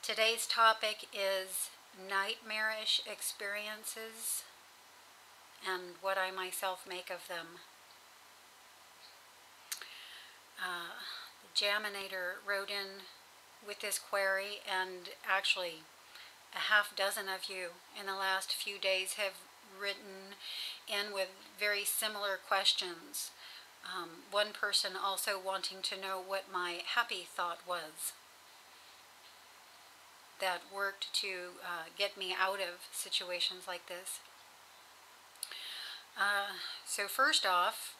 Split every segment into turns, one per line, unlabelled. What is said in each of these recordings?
Today's topic is nightmarish experiences and what I myself make of them. The Jaminator wrote in with this query, and actually a half dozen of you in the last few days have written in with very similar questions. One person also wanting to know what my happy thought was that worked to get me out of situations like this. So first off,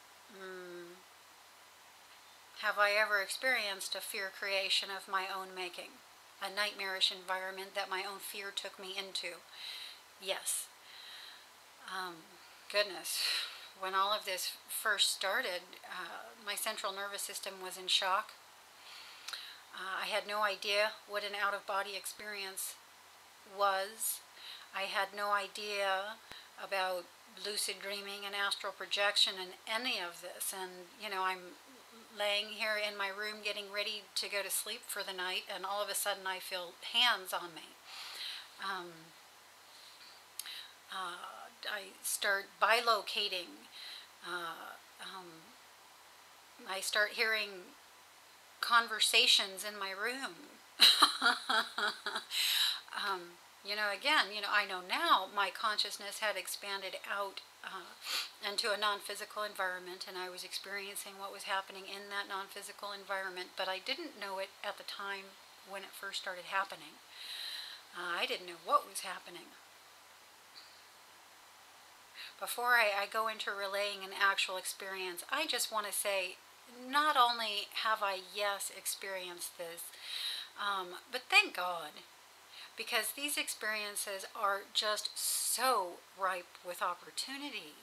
have I ever experienced a fear creation of my own making? A nightmarish environment that my own fear took me into? Yes. Goodness, when all of this first started, my central nervous system was in shock. I had no idea what an out-of-body experience was. I had no idea about lucid dreaming and astral projection and any of this. And, I'm laying here in my room getting ready to go to sleep for the night, and all of a sudden I feel hands on me. I start bilocating. I start hearing conversations in my room. I know now my consciousness had expanded out into a non-physical environment, and I was experiencing what was happening in that non-physical environment, but I didn't know it at the time when it first started happening. I didn't know what was happening. Before I go into relaying an actual experience, I just want to say, not only have I, yes, experienced this, but thank God, because these experiences are just so ripe with opportunity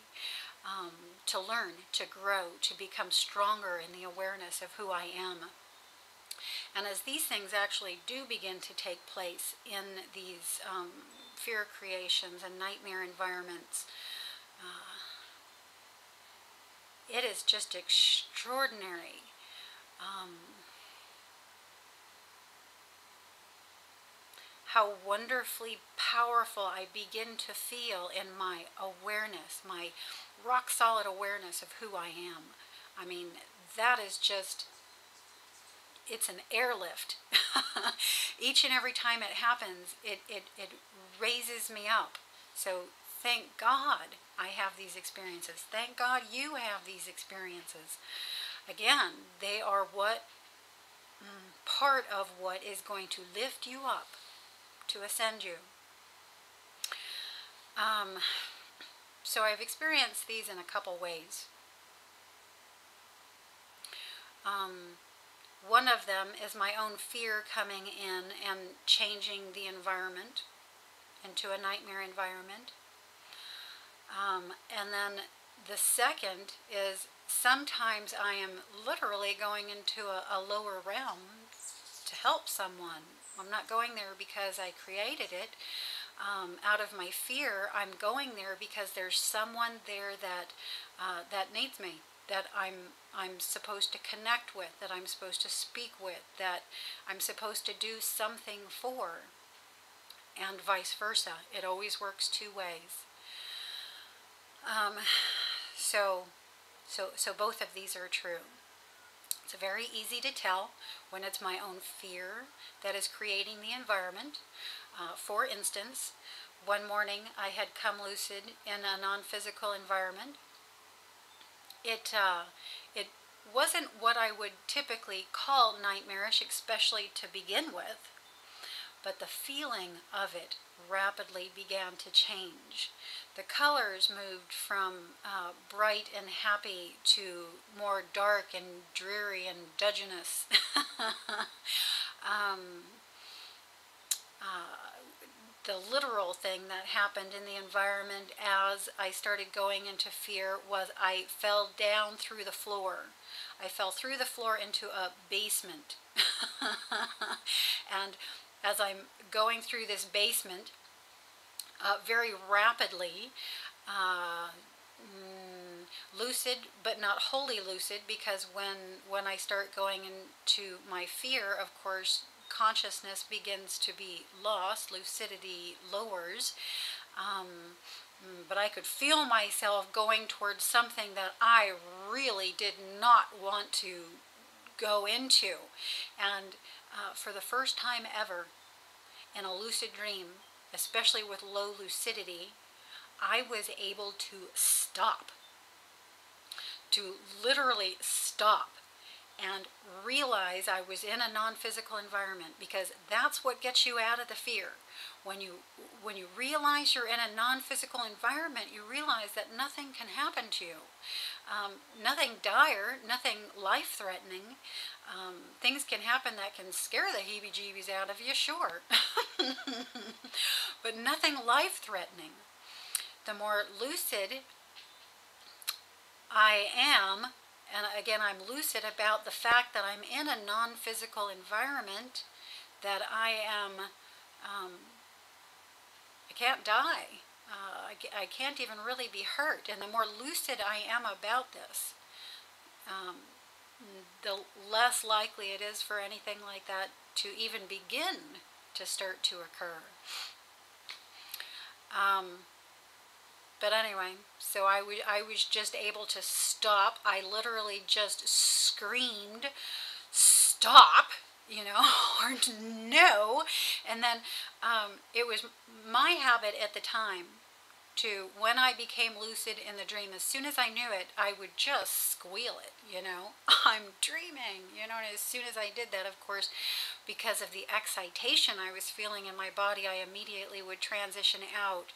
to learn, to grow, to become stronger in the awareness of who I am. And as these things actually do begin to take place in these fear creations and nightmare environments, it is just extraordinary. How wonderfully powerful I begin to feel in my awareness, my rock-solid awareness of who I am. I mean, that is just, it's an airlift. Each and every time it happens, it raises me up. So thank God I have these experiences. Thank God you have these experiences. Again, they are part of what is going to lift you up, to ascend you. So I've experienced these in a couple ways. One of them is my own fear coming in and changing the environment into a nightmare environment. And then the second is sometimes I am literally going into a lower realm to help someone. I'm not going there because I created it out of my fear. I'm going there because there's someone there that needs me, that I'm supposed to connect with, that I'm supposed to speak with, that I'm supposed to do something for, and vice versa. It always works two ways. So both of these are true. It's very easy to tell when it's my own fear that is creating the environment. For instance, one morning I had come lucid in a non-physical environment. It wasn't what I would typically call nightmarish, especially to begin with, but the feeling of it rapidly began to change. The colors moved from bright and happy to more dark and dreary and dungeness. The literal thing that happened in the environment as I started going into fear was I fell down through the floor. I fell through the floor into a basement. And as I'm going through this basement, very rapidly, lucid, but not wholly lucid, because when I start going into my fear, of course, consciousness begins to be lost, lucidity lowers, but I could feel myself going towards something that I really did not want to go into. And for the first time ever in a lucid dream, especially with low lucidity, I was able to stop, to literally stop and realize I was in a non-physical environment, because that's what gets you out of the fear. When you realize you're in a non-physical environment, you realize that nothing can happen to you. Nothing dire, nothing life-threatening. Things can happen that can scare the heebie-jeebies out of you, sure. But nothing life-threatening. The more lucid I am, and again, I'm lucid about the fact that I'm in a non-physical environment, that I can't die. I can't even really be hurt. And the more lucid I am about this, the less likely it is for anything like that to even begin to start to occur. But anyway, so I was just able to stop. I literally just screamed, "Stop!" you know, or "No." And then it was my habit at the time to, when I became lucid in the dream, as soon as I knew it, I would just squeal it, you know. I'm dreaming, you know. And as soon as I did that, of course, because of the excitation I was feeling in my body, I immediately would transition out.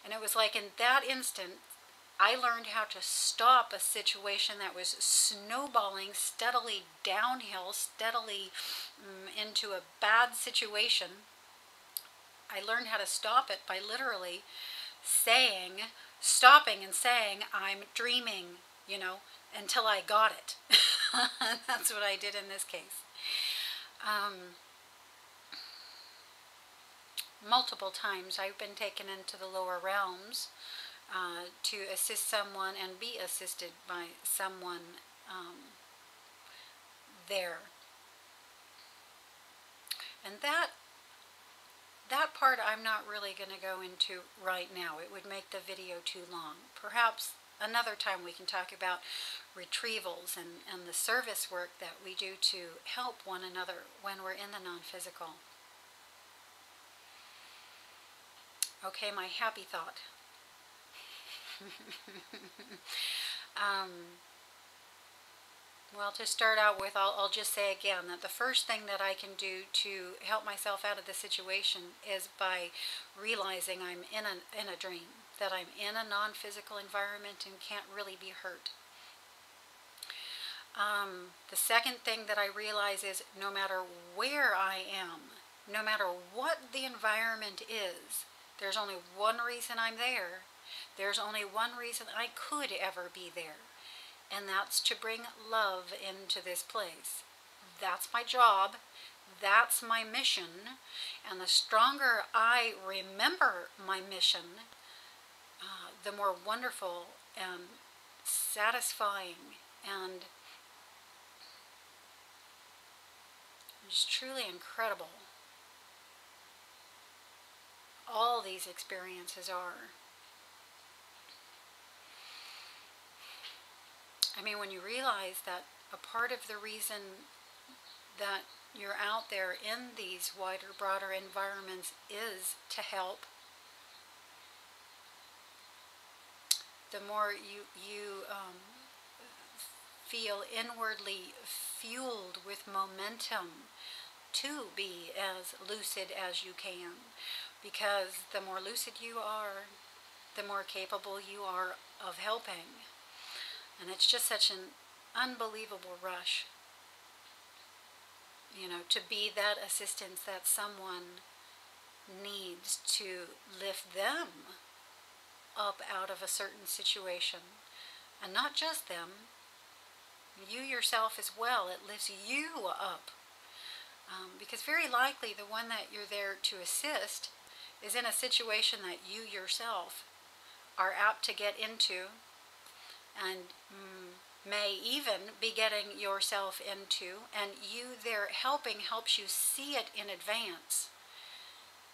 And it was like in that instant, I learned how to stop a situation that was snowballing steadily downhill, steadily into a bad situation. I learned how to stop it by literally stopping and saying, "I'm dreaming," you know, until I got it. That's what I did in this case. Multiple times I've been taken into the lower realms to assist someone and be assisted by someone there. And that part I'm not really going to go into right now. It would make the video too long. Perhaps another time we can talk about retrievals and the service work that we do to help one another when we're in the non-physical. Okay, my happy thought. Well, to start out with, I'll just say again that the first thing that I can do to help myself out of the situation is by realizing I'm in a dream, that I'm in a non-physical environment and can't really be hurt. The second thing that I realize is no matter where I am, no matter what the environment is, there's only one reason I'm there. There's only one reason I could ever be there. And that's to bring love into this place. That's my job. That's my mission. And the stronger I remember my mission, the more wonderful and satisfying and just truly incredible all these experiences are. I mean, when you realize that a part of the reason that you're out there in these wider, broader environments is to help, the more you feel inwardly fueled with momentum to be as lucid as you can. Because the more lucid you are, the more capable you are of helping. And it's just such an unbelievable rush, you know, to be that assistance that someone needs to lift them up out of a certain situation. And not just them, you yourself as well. It lifts you up. Because very likely the one that you're there to assist is in a situation that you yourself are apt to get into. And may even be getting yourself into, and you there helping helps you see it in advance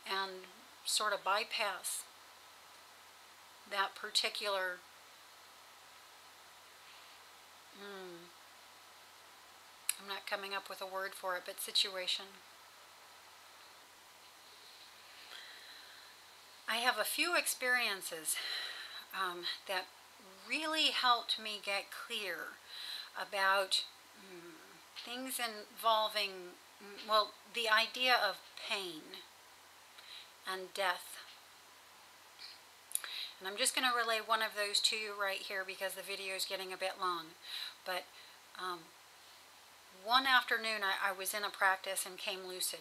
and sort of bypass that particular I'm not coming up with a word for it, but situation. I have a few experiences that really helped me get clear about things involving, well, the idea of pain and death. And I'm just going to relay one of those to you right here because the video is getting a bit long. But one afternoon I was in a practice and came lucid.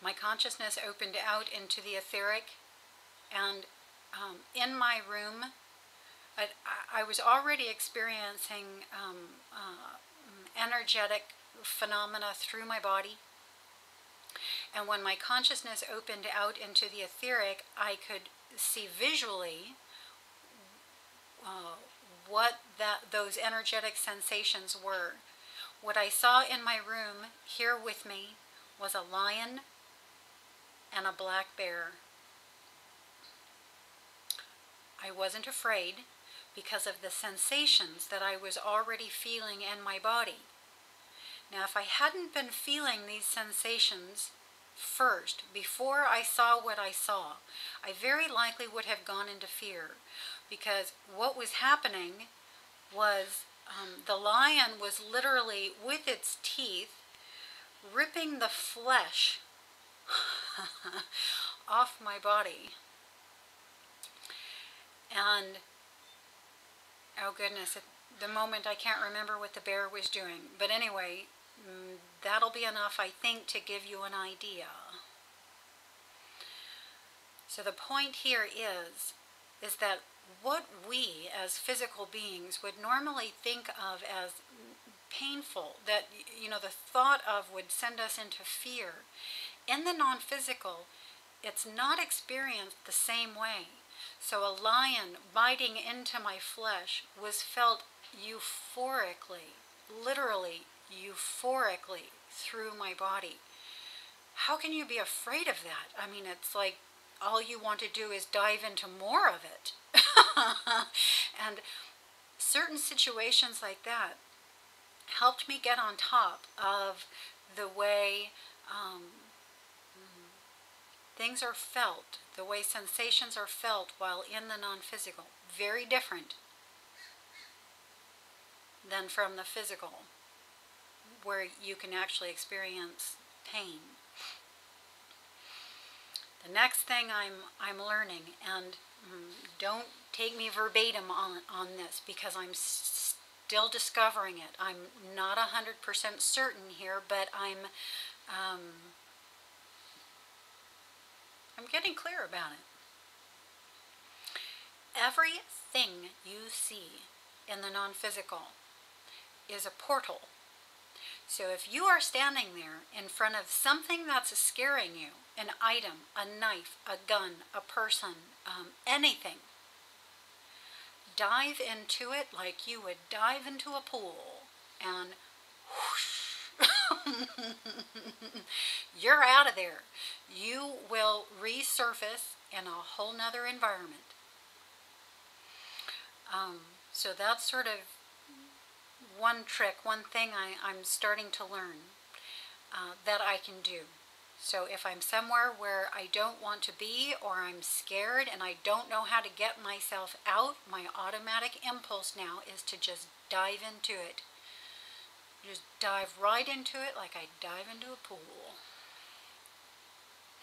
My consciousness opened out into the etheric, and in my room I was already experiencing energetic phenomena through my body. And when my consciousness opened out into the etheric, I could see visually what those energetic sensations were. What I saw in my room here with me was a lion and a black bear. I wasn't afraid because of the sensations that I was already feeling in my body. Now, if I hadn't been feeling these sensations first, before I saw what I saw, I very likely would have gone into fear, because what was happening was the lion was literally, with its teeth, ripping the flesh off my body. And, oh goodness, at the moment I can't remember what the bear was doing. But anyway, that'll be enough, I think, to give you an idea. So the point here is that what we as physical beings would normally think of as painful, that, you know, the thought of would send us into fear, in the non-physical, it's not experienced the same way. So a lion biting into my flesh was felt euphorically, literally euphorically through my body. How can you be afraid of that? I mean, it's like all you want to do is dive into more of it. And certain situations like that helped me get on top of the way things are felt, the way sensations are felt while in the non-physical. Very different than from the physical, where you can actually experience pain. The next thing I'm learning, and don't take me verbatim on this because I'm still discovering it. I'm not 100% certain here, but I'm getting clear about it. Everything you see in the non-physical is a portal. So if you are standing there in front of something that's scaring you, an item, a knife, a gun, a person, anything, dive into it like you would dive into a pool, and whoosh, you're out of there. You will resurface in a whole nother environment. So that's sort of one trick, one thing I'm starting to learn that I can do. So if I'm somewhere where I don't want to be, or I'm scared and I don't know how to get myself out, my automatic impulse now is to just dive into it. Just dive right into it like I dive into a pool.